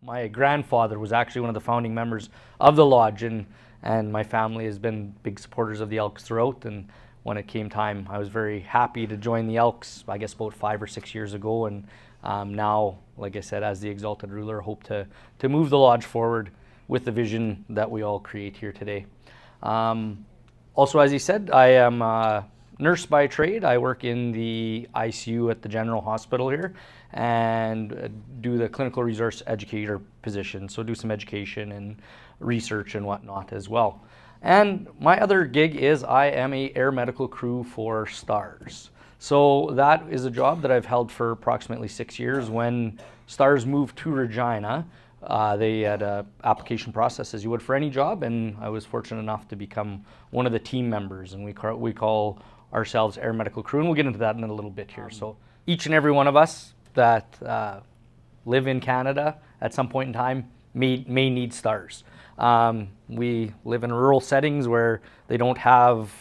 My grandfather was actually one of the founding members of the lodge, and my family has been big supporters of the Elks throughout. And when it came time, I was very happy to join the Elks, I guess about 5 or 6 years ago. And now, like I said, as the Exalted Ruler, hope to move the lodge forward with the vision that we all create here today. Also, as he said, I am a nurse by trade. I work in the ICU at the General Hospital here and do the clinical resource educator position. So do some education and research and whatnot as well. And my other gig is I am a air medical crew for STARS. So that is a job that I've held for approximately 6 years. When STARS moved to Regina, they had an application process as you would for any job, and I was fortunate enough to become one of the team members, and we call ourselves air medical crew, and we'll get into that in a little bit here. So each and every one of us that live in Canada at some point in time may need STARS. We live in rural settings where they don't have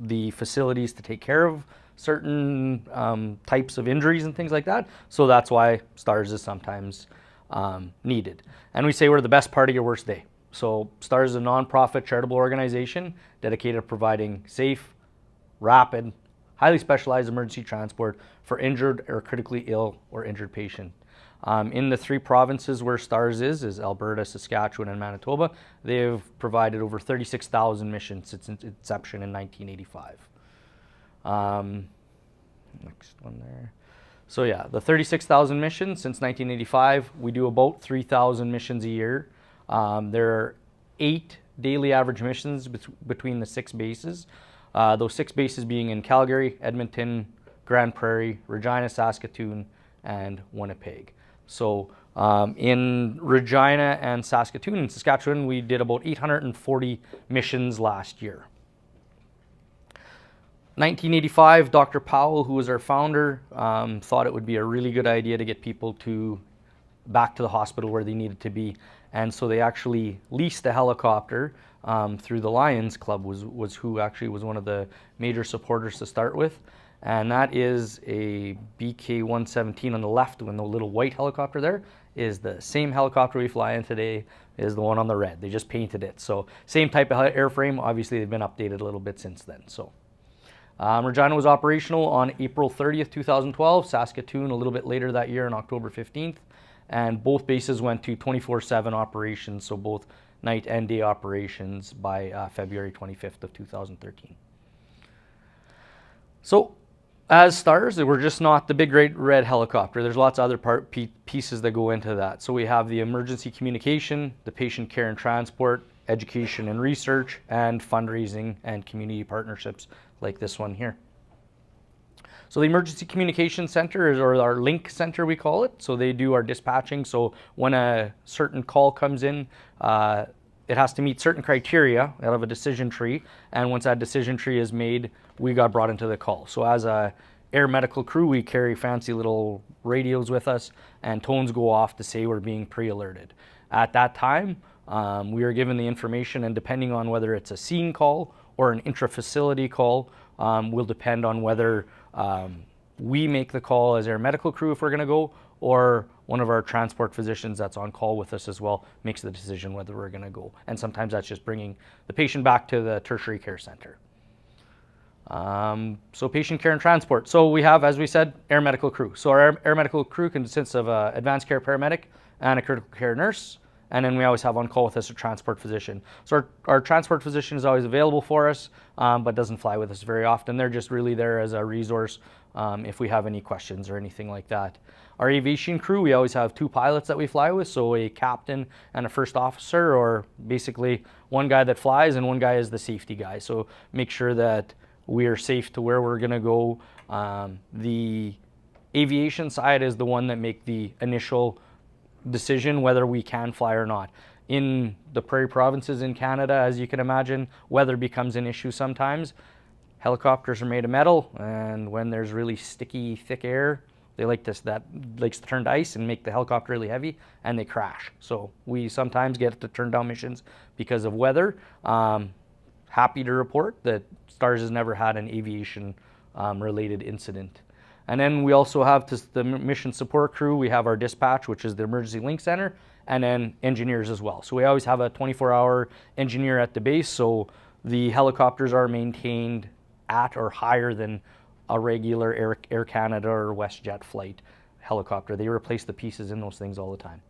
the facilities to take care of certain types of injuries and things like that, so that's why STARS is sometimes needed. And we say we're the best part of your worst day. So STARS is a nonprofit charitable organization dedicated to providing safe, rapid, highly specialized emergency transport for injured or critically ill or injured patient. In the 3 provinces where STARS is Alberta, Saskatchewan, and Manitoba. They've provided over 36,000 missions since its inception in 1985. Next one there. So yeah, the 36,000 missions since 1985. We do about 3,000 missions a year. There are 8 daily average missions between the 6 bases. Those 6 bases being in Calgary, Edmonton, Grand Prairie, Regina, Saskatoon, and Winnipeg. So in Regina and Saskatoon and Saskatchewan, we did about 840 missions last year. 1985, Dr. Powell, who was our founder, thought it would be a really good idea to get people back to the hospital where they needed to be. And so they actually leased a helicopter through the Lions Club, was who actually was one of the major supporters to start with. And that is a BK-117 on the left, when the little white helicopter there is the same helicopter we fly in today is the one on the red. They just painted it. So same type of airframe. Obviously, they've been updated a little bit since then. So Regina was operational on April 30th, 2012. Saskatoon a little bit later that year on October 15th. And both bases went to 24/7 operations, so both night and day operations by February 25th of 2013. So as STARS, we're just not the big great red helicopter. There's lots of other pieces that go into that. So we have the emergency communication, the patient care and transport, education and research, and fundraising and community partnerships like this one here. So the Emergency Communication Center is, or our link center we call it, so they do our dispatching. So when a certain call comes in, it has to meet certain criteria out of a decision tree, and once that decision tree is made, we got brought into the call. So as a air medical crew, we carry fancy little radios with us, and tones go off to say we're being pre-alerted. At that time, we are given the information, and depending on whether it's a scene call or an intra-facility call, will depend on whether we make the call as air medical crew if we're going to go, or one of our transport physicians that's on call with us as well makes the decision whether we're going to go. And sometimes that's just bringing the patient back to the tertiary care center. So patient care and transport. So we have, as we said, air medical crew. So our air medical crew consists of an advanced care paramedic and a critical care nurse. And then we always have on call with us a transport physician. So our transport physician is always available for us, but doesn't fly with us very often. They're just really there as a resource if we have any questions or anything like that. Our aviation crew, we always have 2 pilots that we fly with, so a captain and a first officer, or basically one guy that flies and one guy is the safety guy. So make sure that we are safe to where we're going to go. The aviation side is the one that make the initial decision whether we can fly or not. In the prairie provinces in Canada, as you can imagine, weather becomes an issue sometimes. Helicopters are made of metal, and when there's really sticky, thick air, they that likes to turn to ice and make the helicopter really heavy, and they crash. So we sometimes get to turn down missions because of weather. Happy to report that STARS has never had an aviation related incident. And then we also have the mission support crew. We have our dispatch, which is the emergency link center, and then engineers as well. So we always have a 24-hour engineer at the base, so the helicopters are maintained at or higher than a regular Air Canada or WestJet flight helicopter. They replace the pieces in those things all the time.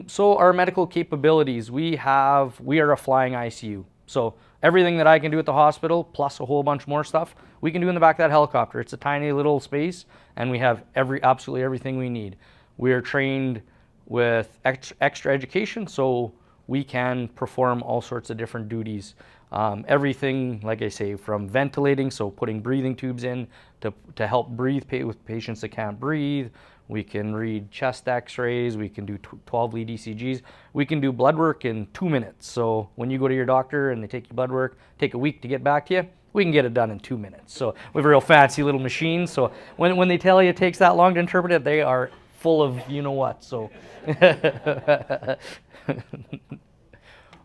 So our medical capabilities, we are a flying ICU. So everything that I can do at the hospital, plus a whole bunch more stuff, we can do in the back of that helicopter. It's a tiny little space, and we have absolutely everything we need. We are trained with extra education, so we can perform all sorts of different duties. Everything, like I say, from ventilating, so putting breathing tubes in to help breathe with patients that can't breathe. We can read chest x-rays, we can do 12 lead ECGs. We can do blood work in 2 minutes. So when you go to your doctor and they take your blood work, take a week to get back to you, we can get it done in 2 minutes. So we have a real fancy little machine. So when they tell you it takes that long to interpret it, they are full of you-know-what. So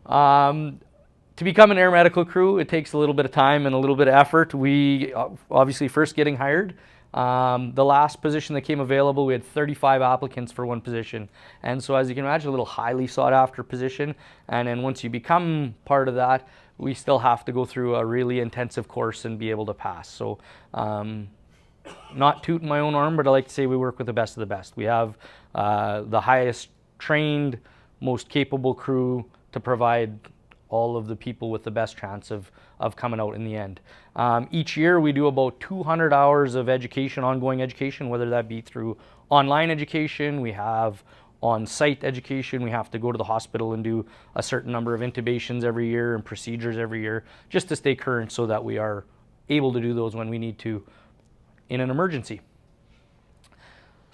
to become an air medical crew, it takes a little bit of time and a little bit of effort. We obviously first getting hired. The last position that came available, we had 35 applicants for one position. And so as you can imagine, a little highly sought after position. And then once you become part of that, we still have to go through a really intensive course and be able to pass. So not tooting my own arm, but I like to say we work with the best of the best. We have the highest trained, most capable crew to provide all of the people with the best chance of coming out in the end. Each year we do about 200 hours of education, ongoing education, whether that be through online education, we have on-site education, we have to go to the hospital and do a certain number of intubations every year and procedures every year, just to stay current so that we are able to do those when we need to in an emergency.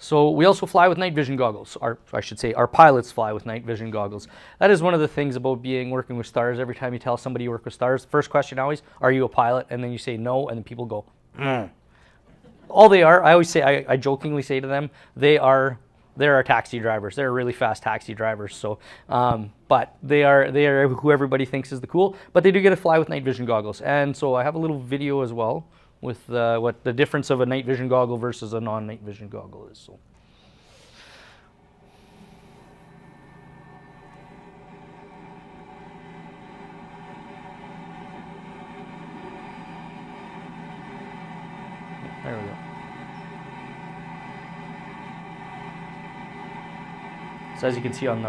So we also fly with night vision goggles. I should say our pilots fly with night vision goggles. That is one of the things about working with stars. Every time you tell somebody you work with stars, the first question always, are you a pilot? And then you say no, and then people go, All they are, I always say, I jokingly say to them, they're our taxi drivers. They're really fast taxi drivers. So, but they are who everybody thinks is the cool, but they do get to fly with night vision goggles. And so I have a little video as well with what the difference of a night vision goggle versus a non-night vision goggle is. So. There we go. So as you can see on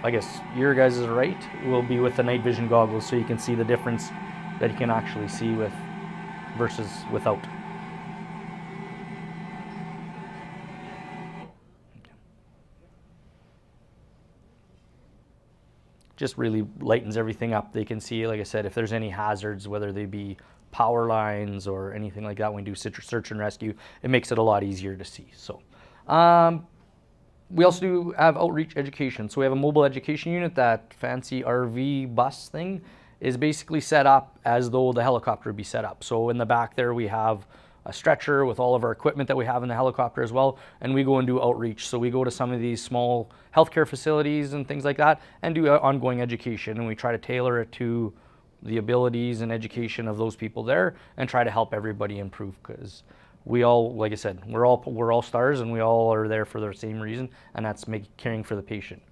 I guess your guys' right will be with the night vision goggles, so you can see the difference that you can actually see with versus without. Just really lightens everything up. They can see, like I said, if there's any hazards, whether they be power lines or anything like that when we do search and rescue, it makes it a lot easier to see. So we also do have outreach education. So we have a mobile education unit. That fancy RV bus thing is basically set up as though the helicopter would be set up. So in the back there we have a stretcher with all of our equipment that we have in the helicopter as well, and we go and do outreach. So we go to some of these small healthcare facilities and things like that and do ongoing education, and we try to tailor it to the abilities and education of those people there and try to help everybody improve, because we all, like I said, we're all stars and we all are there for the same reason, and that's caring for the patient.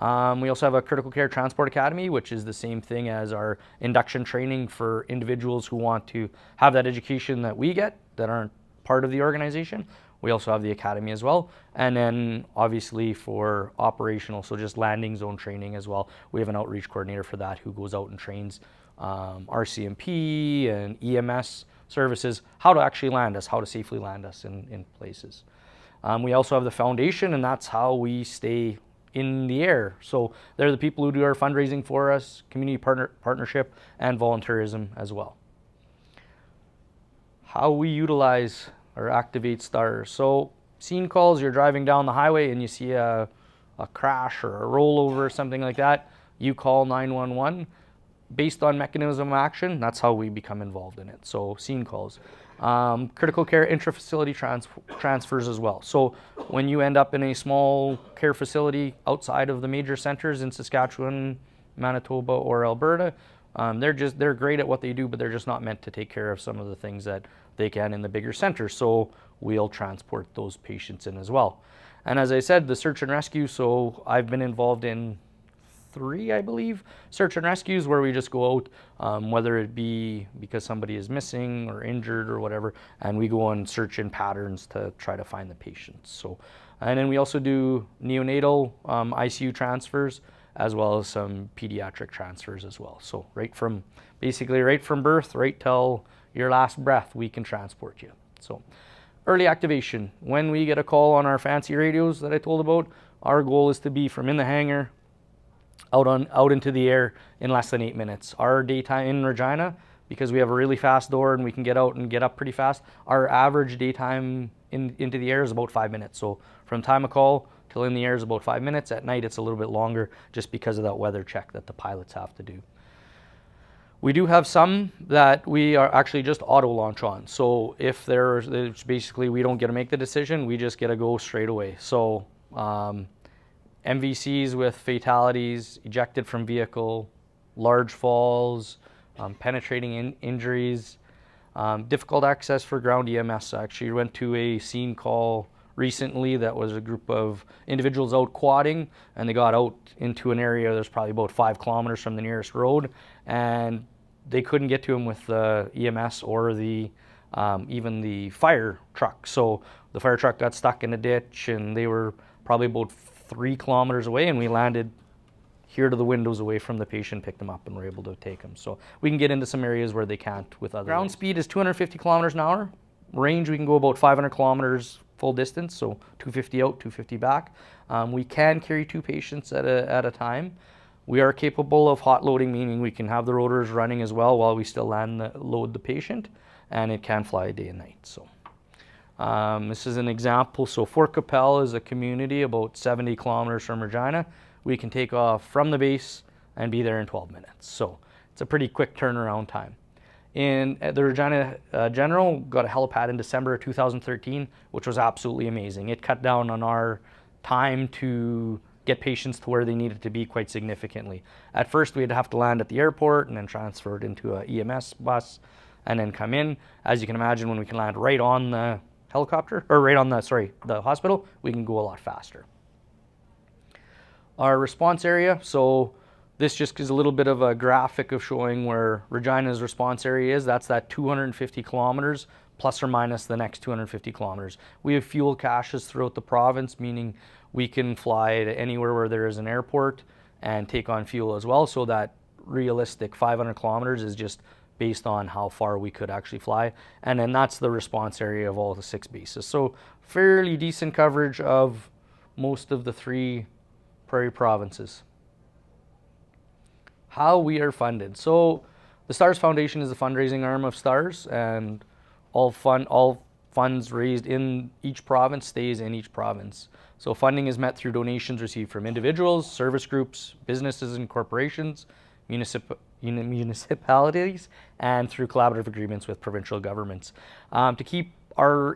We also have a critical care transport academy, which is the same thing as our induction training for individuals who want to have that education that we get that aren't part of the organization. We also have the academy as well. And then obviously for operational, so just landing zone training as well, we have an outreach coordinator for that who goes out and trains RCMP and EMS services how to actually land us, how to safely land us in places. We also have the foundation, and that's how we stay in the air. So they're the people who do our fundraising for us, community partnership, and volunteerism as well. How we utilize or activate stars. So scene calls, you're driving down the highway and you see a crash or a rollover or something like that, you call 911. Based on mechanism of action, that's how we become involved in it. So scene calls. Critical care intra-facility transfers as well. So when you end up in a small care facility outside of the major centers in Saskatchewan, Manitoba, or Alberta, they're great at what they do, but they're just not meant to take care of some of the things that they can in the bigger centers. So we'll transport those patients in as well. And as I said, the search and rescue, so I've been involved in 3, I believe, search and rescues where we just go out, whether it be because somebody is missing or injured or whatever, and we go and search in patterns to try to find the patients. So, and then we also do neonatal ICU transfers, as well as some pediatric transfers as well. So basically right from birth, right till your last breath, we can transport you. So early activation, when we get a call on our fancy radios that I told about, our goal is to be from in the hangar out into the air in less than 8 minutes. Our daytime in Regina, because we have a really fast door and we can get out and get up pretty fast, our average daytime into the air is about 5 minutes. So from time of call till in the air is about 5 minutes. At night it's a little bit longer just because of that weather check that the pilots have to do. We do have some that we are actually just auto launch on. So if there's basically, we don't get to make the decision, we just get to go straight away. So MVCs with fatalities, ejected from vehicle, large falls, penetrating injuries, difficult access for ground EMS. I actually went to a scene call recently that was a group of individuals out quadding, and they got out into an area that's probably about 5 kilometers from the nearest road, and they couldn't get to them with the EMS or the even the fire truck. So the fire truck got stuck in a ditch, and they were probably about 3 kilometers away, and we landed here to the windows away from the patient, picked them up, and were able to take them. So we can get into some areas where they can't with other. Ground speed is 250 kilometers an hour. Range, we can go about 500 kilometers full distance, so 250 out, 250 back. We can carry 2 patients at a time. We are capable of hot loading, meaning we can have the rotors running as well while we still load the patient, and it can fly day and night. So this is an example. So Fort Capel is a community about 70 kilometers from Regina. We can take off from the base and be there in 12 minutes. So it's a pretty quick turnaround time. In the Regina General got a helipad in December of 2013, which was absolutely amazing. It cut down on our time to get patients to where they needed to be quite significantly. At first, we'd have to land at the airport and then transfer it into a EMS bus and then come in. As you can imagine, when we can land right on the helicopter, or right on the hospital, we can go a lot faster. Our response area, so this just is a little bit of a graphic of showing where Regina's response area is. That's that 250 kilometers plus or minus the next 250 kilometers. We have fuel caches throughout the province, meaning we can fly to anywhere where there is an airport and take on fuel as well. So that realistic 500 kilometers is just based on how far we could actually fly. And then that's the response area of all the 6 bases. So fairly decent coverage of most of the 3 prairie provinces. How we are funded. So the STARS Foundation is the fundraising arm of STARS, and all funds raised in each province stays in each province. So funding is met through donations received from individuals, service groups, businesses and corporations, municipalities, and through collaborative agreements with provincial governments. To keep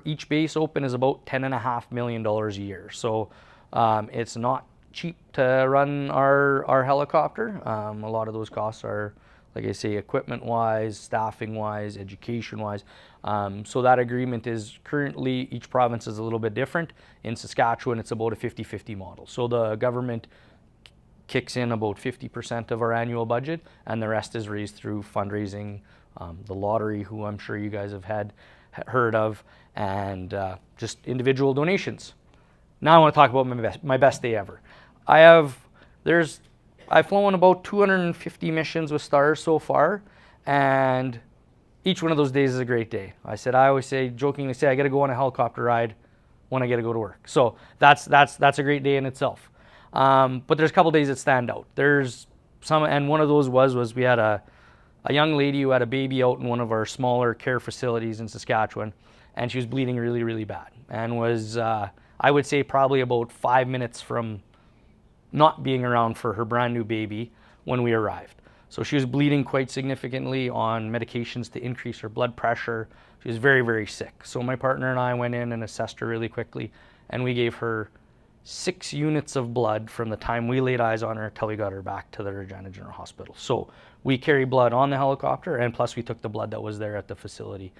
each base open is about $10.5 million a year. So it's not cheap to run our helicopter. A lot of those costs are, like I say, equipment-wise, staffing-wise, education-wise. So that agreement is currently, each province is a little bit different. In Saskatchewan, it's about a 50-50 model. So the government kicks in about 50% of our annual budget, and the rest is raised through fundraising, the lottery, who I'm sure you guys have heard of, and just individual donations. Now I want to talk about my best day ever. I've flown about 250 missions with STARS so far, and each one of those days is a great day. I always say, jokingly say, I got to go on a helicopter ride when I get to go to work. So that's a great day in itself. But there's a couple days that stand out. There's some, and one of those was we had a young lady who had a baby out in one of our smaller care facilities in Saskatchewan, and she was bleeding really, really bad, and was, I would say, probably about 5 minutes from not being around for her brand new baby when we arrived. So she was bleeding quite significantly on medications to increase her blood pressure. She was very, very sick. So my partner and I went in and assessed her really quickly, and we gave her 6 units of blood from the time we laid eyes on her till we got her back to the Regina General Hospital. So we carry blood on the helicopter, and plus we took the blood that was there at the facility.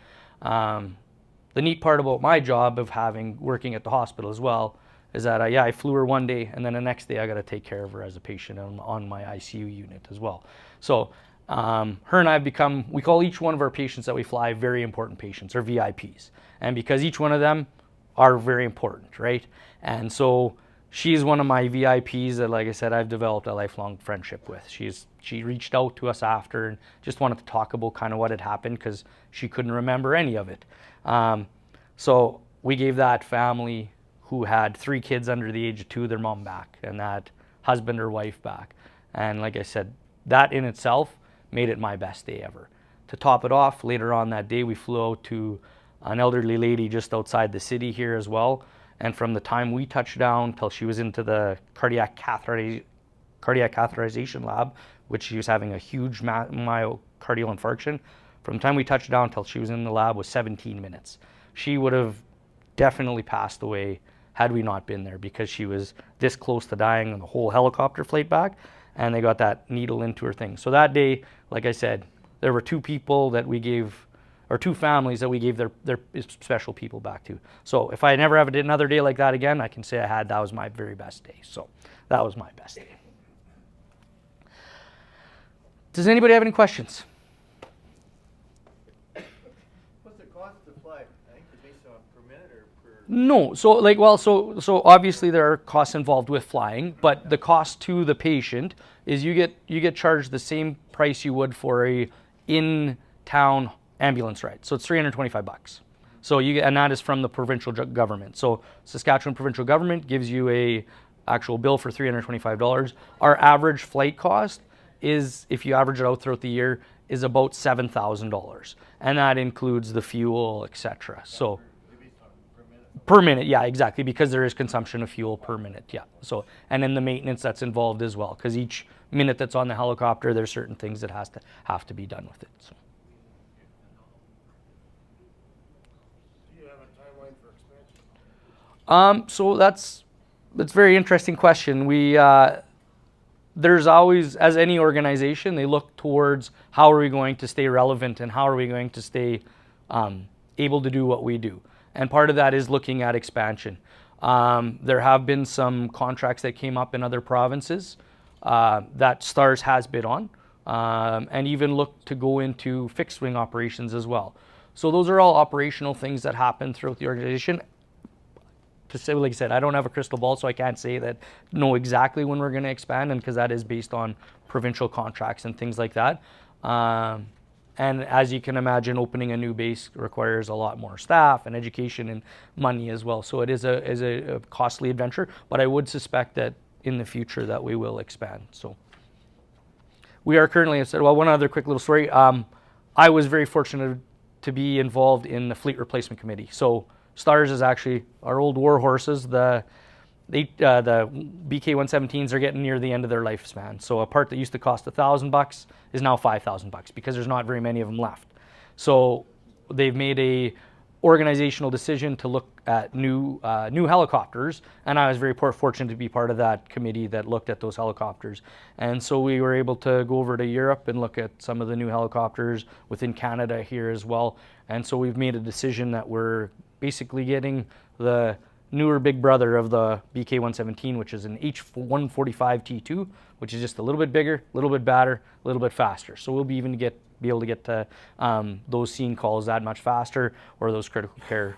the neat part about my job of working at the hospital as well is that I flew her one day, and then the next day I got to take care of her as a patient on my ICU unit as well. So her and I have become, we call each one of our patients that we fly very important patients, or VIPs. And because each one of them are very important, right? And so she's one of my VIPs that, like I said, I've developed a lifelong friendship with. She reached out to us after and just wanted to talk about kind of what had happened because she couldn't remember any of it. So we gave that family who had 3 kids under the age of 2 their mom back, and that husband or wife back. And like I said, that in itself made it my best day ever. To top it off, later on that day we flew out to an elderly lady just outside the city here as well. And from the time we touched down till she was into the cardiac catheterization lab, which she was having a huge myocardial infarction, from the time we touched down till she was in the lab was 17 minutes. She would have definitely passed away had we not been there, because she was this close to dying on the whole helicopter flight back, and they got that needle into her thing. So that day, like I said, there were 2 people that we gave, or 2 families that we gave their special people back to. So if I never have another day like that again, I can say that was my very best day. So that was my best day. Does anybody have any questions? What's the cost to fly? I think it's based on per minute or per... No, so obviously there are costs involved with flying, but the cost to the patient is you get charged the same price you would for a in-town ambulance ride. So it's $325. So and that is from the provincial government. So Saskatchewan provincial government gives you a actual bill for $325. Our average flight cost is, if you average it out throughout the year, is about $7,000, and that includes the fuel, etc. So per minute, yeah, exactly, because there is consumption of fuel per minute, yeah. So, and then the maintenance that's involved as well, because each minute that's on the helicopter, there's certain things that have to be done with it. So. Do you have a timeline for expansion? So that's a very interesting question. There's always, as any organization, they look towards how are we going to stay relevant and how are we going to stay able to do what we do. And part of that is looking at expansion. There have been some contracts that came up in other provinces that STARS has bid on, and even look to go into fixed wing operations as well. So those are all operational things that happen throughout the organization. To say, like I said, I don't have a crystal ball, so I can't say know exactly when we're going to expand, and because that is based on provincial contracts and things like that. And as you can imagine, opening a new base requires a lot more staff and education and money as well. So it is a costly adventure, but I would suspect that in the future that we will expand. So we are currently, well, one other quick little story. I was very fortunate to be involved in the Fleet Replacement Committee. So STARS is actually our old war horses. The BK-117s are getting near the end of their lifespan. So a part that used to cost $1,000 is now $5,000 because there's not very many of them left. So they've made a organizational decision to look at new helicopters, and I was very fortunate to be part of that committee that looked at those helicopters. And so we were able to go over to Europe and look at some of the new helicopters within Canada here as well. And so we've made a decision that we're basically getting the newer big brother of the BK-117, which is an H-145 T2, which is just a little bit bigger, a little bit badder, a little bit faster. So we'll be able to get to those scene calls that much faster, or those critical care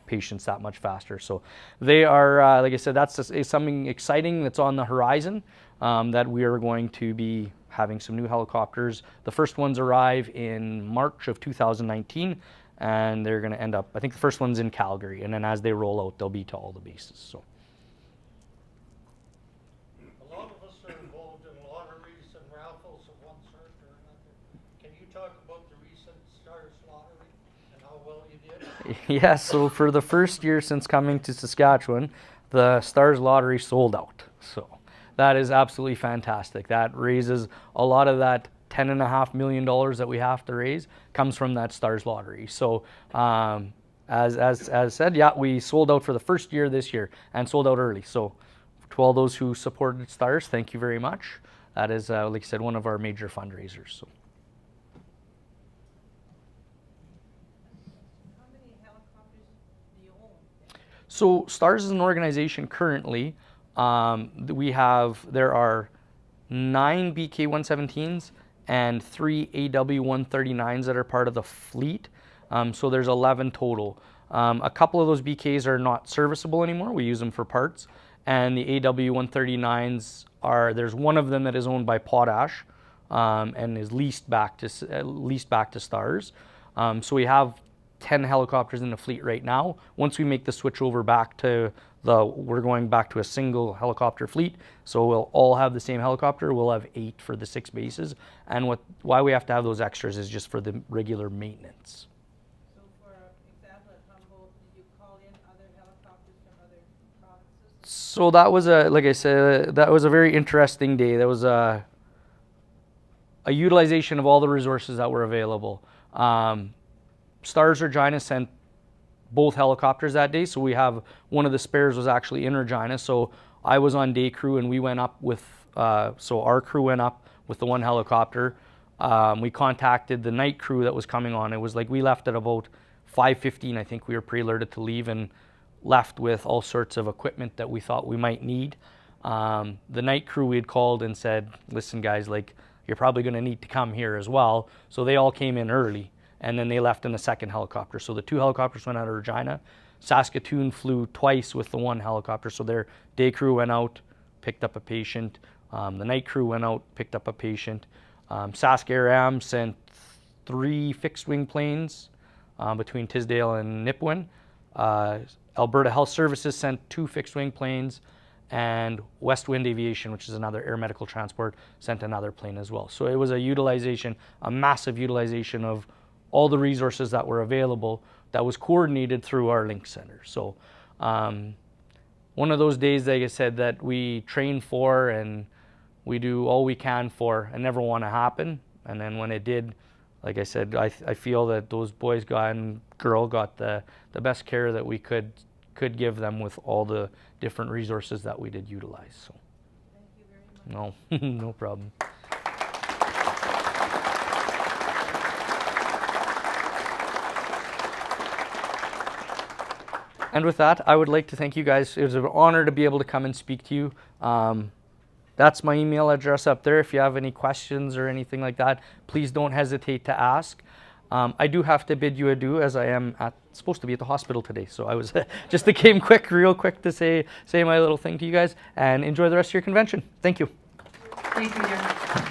patients that much faster. So they are, like I said, that's something exciting that's on the horizon, that we are going to be having some new helicopters. The first ones arrive in March of 2019. And they're going to end up, I think the first one's in Calgary, and then as they roll out, they'll be to all the bases. So. A lot of us are involved in lotteries and raffles of one sort or another. Can you talk about the recent STARS lottery and how well you did? Yes, so for the first year since coming to Saskatchewan, the STARS lottery sold out. So that is absolutely fantastic. That raises a lot of that $10.5 million that we have to raise comes from that STARS lottery. So as said, yeah, we sold out for the first year this year and sold out early. So to all those who supported STARS, thank you very much. That is, like I said, one of our major fundraisers. So. How many helicopters So STARS is an organization currently. There are 9 BK-117s and 3 AW-139s that are part of the fleet. So there's 11 total. A couple of those BKs are not serviceable anymore. We use them for parts. And the AW-139s there's one of them that is owned by Potash and is leased back to STARS. So we have 10 helicopters in the fleet right now. Once we make the switch over we're going back to a single helicopter fleet. So we'll all have the same helicopter. We'll have 8 for the 6 bases. And why we have to have those extras is just for the regular maintenance. So for example, at Humboldt, did you call in other helicopters from other provinces? So that was like I said, that was a very interesting day. That was a utilization of all the resources that were available. STARS Regina sent both helicopters that day, so we have one of the spares was actually in Regina. So I was on day crew, and we went up with so our crew went up with the one helicopter. We contacted the night crew that was coming on. It was like we left at about 5:15. I think we were pre-alerted to leave and left with all sorts of equipment that we thought we might need. The night crew we had called and said, "Listen, guys, like you're probably going to need to come here as well." So they all came in early. And then they left in the second helicopter. So the 2 helicopters went out of Regina. Saskatoon flew twice with the 1 helicopter. So their day crew went out, picked up a patient. The night crew went out, picked up a patient. Sask Air Am sent 3 fixed wing planes between Tisdale and Nipawin. Alberta Health Services sent 2 fixed wing planes. And West Wind Aviation, which is another air medical transport, sent another plane as well. So it was a massive utilization of all the resources that were available that was coordinated through our link center. So one of those days, like I said, that we train for and we do all we can for and never want to happen. And then when it did, like I said, I feel that those boys and girl got the best care that we could give them with all the different resources that we did utilize. So Thank you very much. no, no problem. And with that, I would like to thank you guys. It was an honor to be able to come and speak to you. That's my email address up there. If you have any questions or anything like that, please don't hesitate to ask. I do have to bid you adieu, as I am supposed to be at the hospital today. So I was just came real quick to say my little thing to you guys, and enjoy the rest of your convention. Thank you. Thank you, Darren.